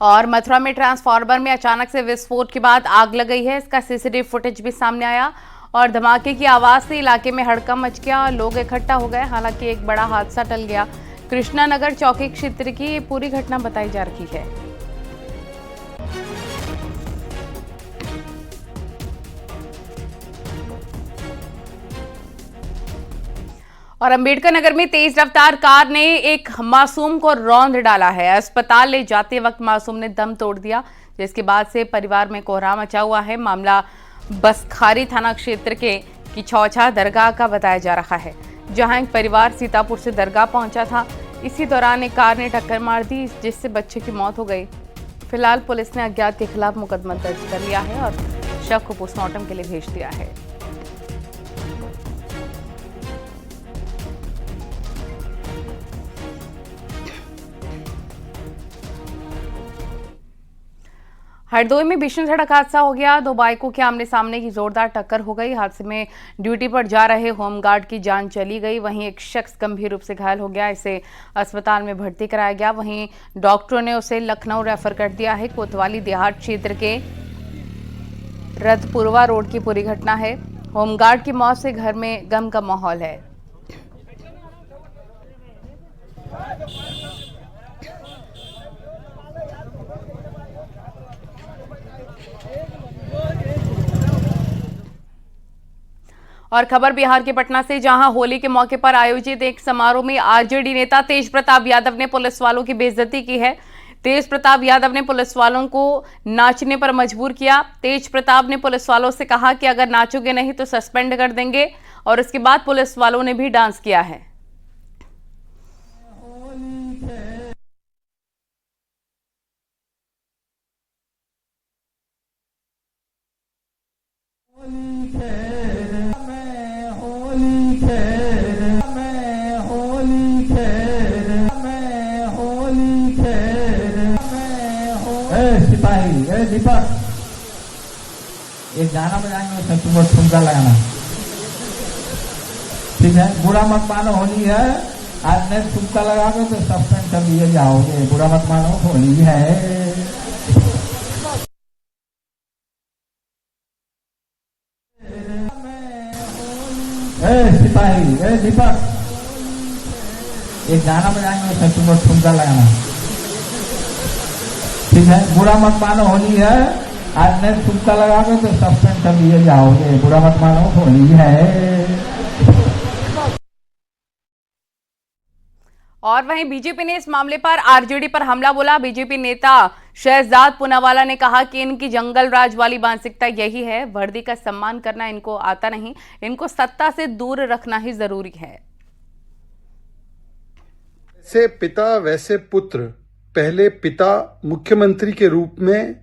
और मथुरा में ट्रांसफार्मर में अचानक से विस्फोट के बाद आग लग गई है। इसका सीसीटीवी फुटेज भी सामने आया और धमाके की आवाज से इलाके में हड़कंप मच गया और लोग इकट्ठा हो गए। हालांकि एक बड़ा हादसा टल गया। कृष्णा नगर चौकी क्षेत्र की ये पूरी घटना बताई जा रही है। और अंबेडकर नगर में तेज रफ्तार कार ने एक मासूम को रौंद डाला है। अस्पताल ले जाते वक्त मासूम ने दम तोड़ दिया, जिसके बाद से परिवार में कोहराम मचा हुआ है। मामला बसखारी थाना क्षेत्र के किछौछा दरगाह का बताया जा रहा है, जहां एक परिवार सीतापुर से दरगाह पहुंचा था। इसी दौरान एक कार ने टक्कर मार दी, जिससे बच्चे की मौत हो गई। फिलहाल पुलिस ने अज्ञात के खिलाफ मुकदमा दर्ज कर लिया है और शव को पोस्टमार्टम के लिए भेज दिया है। हरदोई में भीषण सड़क हादसा हो गया। दो बाइकों के आमने सामने की जोरदार टक्कर हो गई। हादसे में ड्यूटी पर जा रहे होमगार्ड की जान चली गई। वहीं एक शख्स गंभीर रूप से घायल हो गया। इसे अस्पताल में भर्ती कराया गया। वहीं डॉक्टरों ने उसे लखनऊ रेफर कर दिया है। कोतवाली देहात क्षेत्र के रतपुरवा रोड की पूरी घटना है। होमगार्ड की मौत से घर में गम का माहौल है। और खबर बिहार के पटना से, जहां होली के मौके पर आयोजित एक समारोह में आरजेडी नेता तेज प्रताप यादव ने पुलिस वालों की बेइज्जती की है। तेज प्रताप यादव ने पुलिस वालों को नाचने पर मजबूर किया। तेज प्रताप ने पुलिस वालों से कहा कि अगर नाचोगे नहीं तो सस्पेंड कर देंगे, और उसके बाद पुलिस वालों ने भी डांस किया है। सिपाही दीपक, एक गाना बजाएंगे, उसमें तुम ठुमका लगाना, ठीक है? बुरा मत मानो, होली है। आज नहीं ठुमका लगाओगे तो सस्पेंड कर दिए जाओगे। बुरा मत मानो, होली है। सिपाही दीपक, एक गाना बजाएंगे, उसमें तुम ठुमका लगाना, ठीक है? बुरा मत मानो, होली है। आज नहीं ठुमका लगाओगे तो सस्पेंड कर दिए जाओगे। बुरा मत मानो, होली है। और वहीं बीजेपी ने इस मामले पर आरजेडी पर हमला बोला। बीजेपी नेता शहजाद पूनावाला ने कहा कि इनकी जंगल राज वाली मानसिकता यही है। वर्दी का सम्मान करना इनको आता नहीं, इनको सत्ता से दूर रखना ही जरूरी है। से पिता वैसे पुत्र। पहले पिता मुख्यमंत्री के रूप में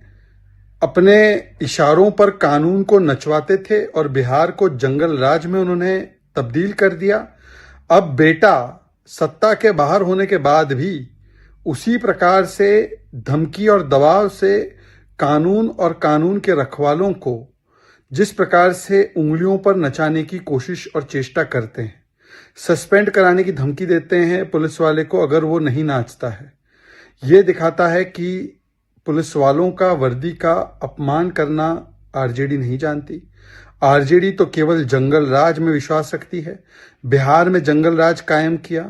अपने इशारों पर कानून को नचवाते थे और बिहार को जंगल राज में उन्होंने तब्दील कर दिया। अब बेटा सत्ता के बाहर होने के बाद भी उसी प्रकार से धमकी और दबाव से कानून और कानून के रखवालों को जिस प्रकार से उंगलियों पर नचाने की कोशिश और चेष्टा करते हैं, सस्पेंड कराने की धमकी देते हैं पुलिस वाले को अगर वो नहीं नाचता है। ये दिखाता है कि पुलिस वालों का वर्दी का अपमान करना आरजेडी नहीं जानती। आरजेडी तो केवल जंगल राज में विश्वास रखती है। बिहार में जंगल राज कायम किया।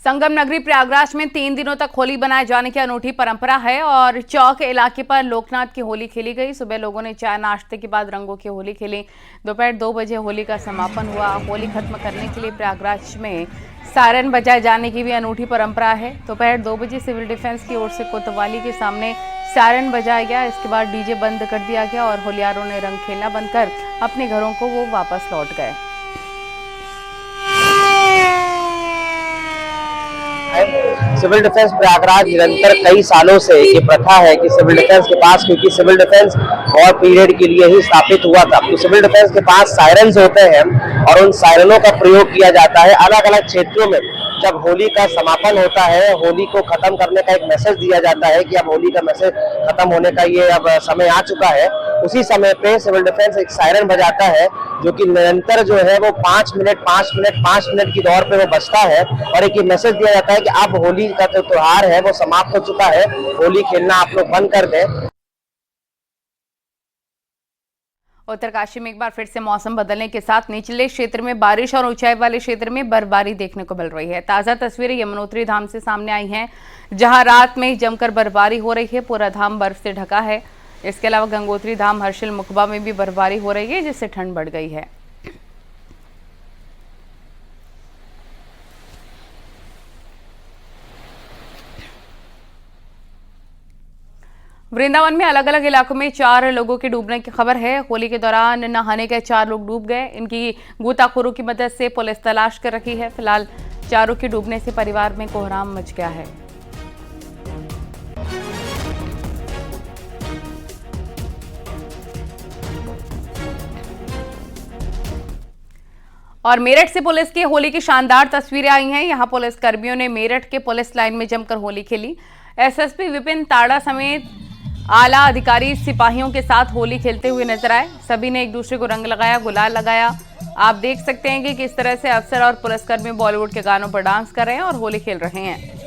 संगम नगरी प्रयागराज में 3 दिनों तक होली बनाए जाने की अनूठी परंपरा है और चौक इलाके पर लोकनाथ की होली खेली गई। सुबह लोगों ने चाय नाश्ते के बाद रंगों की होली खेली। दोपहर 2 बजे होली का समापन हुआ। होली खत्म करने के लिए प्रयागराज में सायरन बजाए जाने की भी अनूठी परंपरा है। दोपहर 2 बजे सिविल डिफेंस की ओर से कोतवाली के सामने सायरन बजाया गया। इसके बाद डीजे बंद कर दिया गया और होलियारों ने रंग खेलना बंद कर अपने घरों को वो वापस लौट गए। सिविल डिफेंस प्रयागराज निरंतर कई सालों से ये प्रथा है कि सिविल डिफेंस के पास, क्योंकि सिविल डिफेंस और पीरियड के लिए ही स्थापित हुआ था, तो सिविल डिफेंस के पास सायरन्स होते हैं और उन सायरनों का प्रयोग किया जाता है अलग अलग क्षेत्रों में। जब होली का समापन होता है, होली को खत्म करने का एक मैसेज दिया जाता है कि अब होली का मैसेज खत्म होने का ये अब समय आ चुका है, उसी समय पे सिविल डिफेंस एक सायरन बजाता है, जो कि निरंतर जो है वो 5 मिनट की दौर पे वो बजता है, और एक ये मैसेज दिया जाता है कि अब होली का जो त्योहार है वो समाप्त हो चुका है, होली खेलना आप लोग बंद कर दें। उत्तरकाशी में एक बार फिर से मौसम बदलने के साथ निचले क्षेत्र में बारिश और ऊंचाई वाले क्षेत्र में बर्फबारी देखने को मिल रही है। ताजा तस्वीरें यमुनोत्री धाम से सामने आई हैं, जहां रात में जमकर बर्फबारी हो रही है, पूरा धाम बर्फ से ढका है। इसके अलावा गंगोत्री धाम हर्षिल मुखबा में भी बर्फबारी हो रही है, जिससे ठंड बढ़ गई है। वृंदावन में अलग अलग इलाकों में 4 लोगों के डूबने की खबर है। होली के दौरान नहाने गए 4 लोग डूब गए। इनकी गोताखोरों की मदद से पुलिस तलाश कर रही है। फिलहाल चारों के डूबने से परिवार में कोहराम मच गया है। और मेरठ से पुलिस की होली की शानदार तस्वीरें आई हैं। यहां पुलिस कर्मियों ने मेरठ के पुलिस लाइन में जमकर होली खेली। एसएसपी विपिन ताड़ा समेत आला अधिकारी सिपाहियों के साथ होली खेलते हुए नजर आए। सभी ने एक दूसरे को रंग लगाया, गुलाल लगाया। आप देख सकते हैं कि किस तरह से अफसर और पुलिसकर्मी बॉलीवुड के गानों पर डांस कर रहे हैं और होली खेल रहे हैं।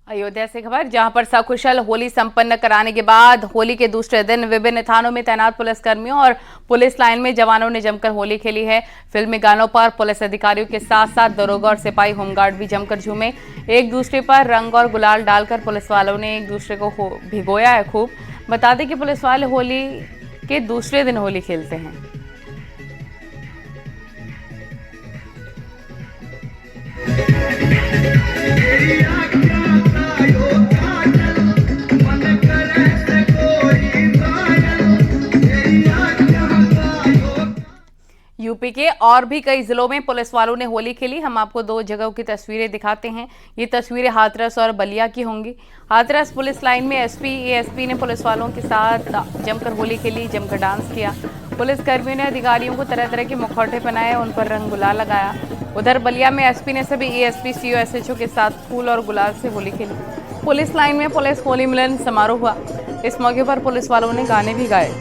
अयोध्या से खबर, जहां पर सकुशल होली संपन्न कराने के बाद होली के दूसरे दिन विभिन्न थानों में तैनात पुलिसकर्मियों और पुलिस लाइन में जवानों ने जमकर होली खेली है। फिल्मी गानों पर पुलिस अधिकारियों के साथ साथ दरोगा और सिपाही होमगार्ड भी जमकर झूमे। एक दूसरे पर रंग और गुलाल डालकर पुलिस वालों ने एक दूसरे को भिगोया है खूब। बता दें कि पुलिस वाले होली के दूसरे दिन होली खेलते हैं। यूपी के और भी कई जिलों में पुलिस वालों ने होली खेली। हम आपको 2 जगहों की तस्वीरें दिखाते हैं। ये तस्वीरें हाथरस और बलिया की होंगी। हाथरस पुलिस लाइन में एसपी एएसपी ने पुलिस वालों के साथ जमकर होली खेली, जमकर डांस किया। पुलिस कर्मियों ने अधिकारियों को तरह तरह के मुखौटे पहनाए, उन पर रंग गुलाल लगाया। उधर बलिया में एसपी ने सभी एएसपी सीओ एसएचओ के साथ फूल और गुलाल से होली खेली। पुलिस लाइन में पुलिस होली मिलन समारोह हुआ। इस मौके पर पुलिस वालों ने गाने भी गाए।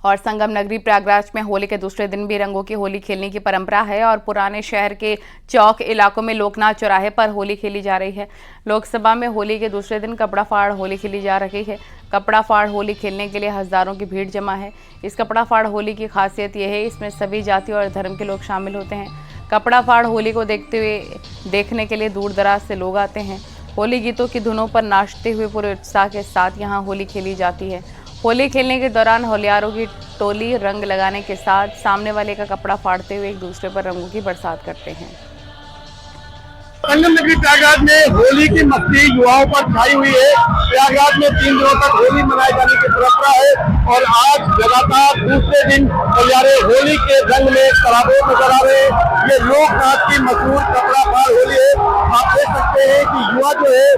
और संगम नगरी प्रयागराज में होली के दूसरे दिन भी रंगों की होली खेलने की परंपरा है और पुराने शहर के चौक इलाकों में लोकनाथ चौराहे पर होली खेली जा रही है। लोकसभा में होली के दूसरे दिन कपड़ा फाड़ होली खेली जा रही है। कपड़ा फाड़ होली खेलने के लिए हजारों की भीड़ जमा है। इस कपड़ा फाड़ होली की खासियत यह है, इसमें सभी जाति और धर्म के लोग शामिल होते हैं। कपड़ा फाड़ होली को देखने के लिए दूर दराज से लोग आते हैं। होली गीतों की धुनों पर नाचते हुए पूरे उत्साह के साथ यहाँ होली खेली जाती है। होली खेलने के दौरान होलियारों की टोली रंग लगाने के साथ सामने वाले का कपड़ा फाड़ते हुए एक दूसरे पर रंगों की बरसात करते हैं। संगम नगरी प्रयागराज में होली की मस्ती युवाओं पर छाई हुई है। प्रयागराज में 3 दिनों तक होली मनाए जाने की परंपरा है और आज लगातार दूसरे दिन होलियारे होली के रंग में सराबोर नजर आ रहे हैं। ये लोक नाच की मशहूर कपड़ा फाड़ होली है। आप देख सकते हैं कि युवा जो है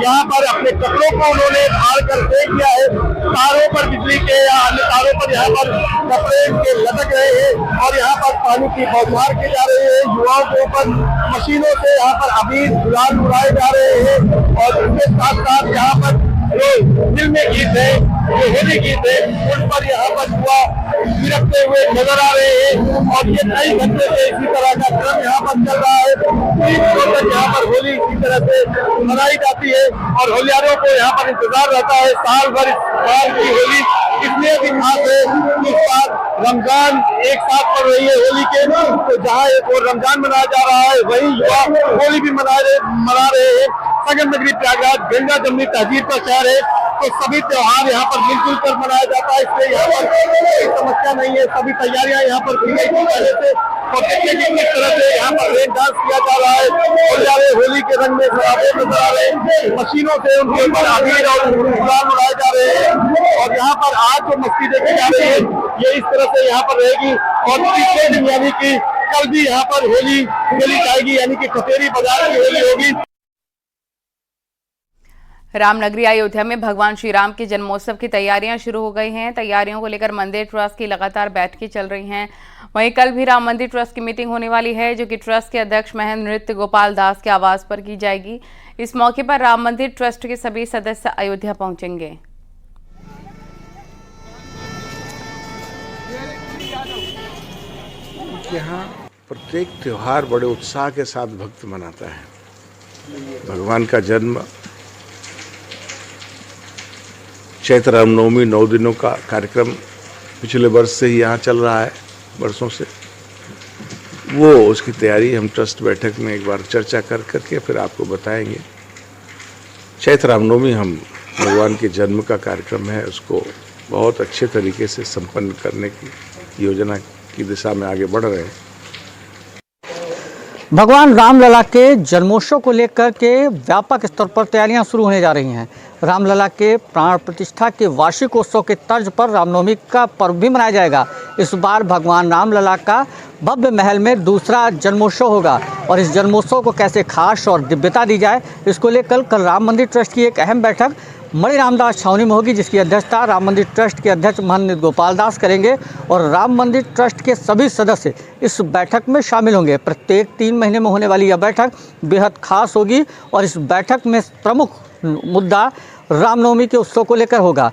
यहाँ पर अपने कपड़ों को उन्होंने फाड़ कर फेंक दिया है। तारों पर बिजली के या अन्य तारों पर यहाँ पर कपड़े के लटक रहे हैं और यहाँ पर पानी की बौछार की जा रही है। युवाओं के ऊपर मशीनों से यहाँ पर अबीर गुलाल उड़ाए जा रहे हैं और उसके साथ साथ यहाँ पर जो फिल्मी गीत है, जो होली गीत है, उन पर यहाँ पर युवा गिरफ्ते हुए नजर आ रहे हैं और ये कई घंटे से इसी तरह का क्रम यहाँ पर चल रहा है। 3 दिनों तक यहाँ पर होली इसी तरह से मनाई जाती है और होलियारों को यहाँ पर इंतजार रहता है। साल भर इस बार की होली इसलिए भी खास है कि इस बार रमजान एक साथ पड़ रही है होली के, तो जहाँ एक और रमजान मनाया जा रहा है वहीं युवा होली भी मना रहे हैं। संगम नगरी प्रयागराज गंगा जमुनी तहजीब का शहर है। तो सभी त्योहार यहाँ पर मिलजुल कर मनाया जाता है, इसलिए यहाँ पर कोई समस्या नहीं है। सभी तैयारियां यहाँ पर की गई थी पहले से, और देखिए कि किस तरह से यहाँ पर रेन डांस किया जा रहा है और जा रहे होली के रंग में सराबे नजर आ रहे हैं, मशीनों से उनके ऊपर अबीर और गुलाल उड़ाए जा रहे हैं। और यहाँ पर आज जो मस्ती देखी जा रही है ये इस तरह से यहाँ पर रहेगी, और तीसरे दिन यानी कि कल भी यहाँ पर होली खेली जाएगी, यानी कि खतेरी बाजार की होली होगी। रामनगरी अयोध्या में भगवान श्री राम के जन्मोत्सव की तैयारियां शुरू हो गई हैं। तैयारियों को लेकर मंदिर ट्रस्ट की लगातार बैठकें चल रही हैं। वहीं कल भी राम मंदिर ट्रस्ट की मीटिंग होने वाली है, जो कि ट्रस्ट के अध्यक्ष महेंद्र नृत्य गोपाल दास के आवास पर की जाएगी। इस मौके पर राम मंदिर ट्रस्ट के सभी सदस्य अयोध्या पहुंचेंगे। यहाँ प्रत्येक त्योहार बड़े उत्साह के साथ भक्त मनाता है। भगवान का जन्म चैत्र रामनवमी 9 दिनों का कार्यक्रम पिछले वर्ष से ही यहाँ चल रहा है, वर्षों से। वो उसकी तैयारी हम ट्रस्ट बैठक में एक बार चर्चा करके फिर आपको बताएंगे। चैत्र रामनवमी हम भगवान के जन्म का कार्यक्रम है, उसको बहुत अच्छे तरीके से संपन्न करने की योजना की दिशा में आगे बढ़ रहे हैं। भगवान रामलला के जन्मोत्सव को लेकर के व्यापक स्तर पर तैयारियां शुरू होने जा रही हैं। रामलला के प्राण प्रतिष्ठा के वार्षिकोत्सव के तर्ज पर रामनवमी का पर्व भी मनाया जाएगा। इस बार भगवान रामलला का भव्य महल में दूसरा जन्मोत्सव होगा, और इस जन्मोत्सव को कैसे खास और दिव्यता दी जाए, इसको लेकर कल राम मंदिर ट्रस्ट की एक अहम बैठक मणि रामदास छावनी में होगी, जिसकी अध्यक्षता राम मंदिर ट्रस्ट के अध्यक्ष महेंद्र गोपाल दास करेंगे, और राम मंदिर ट्रस्ट के सभी सदस्य इस बैठक में शामिल होंगे। प्रत्येक 3 महीने में होने वाली यह बैठक बेहद खास होगी, और इस बैठक में प्रमुख मुद्दा रामनवमी के उत्सव को लेकर होगा।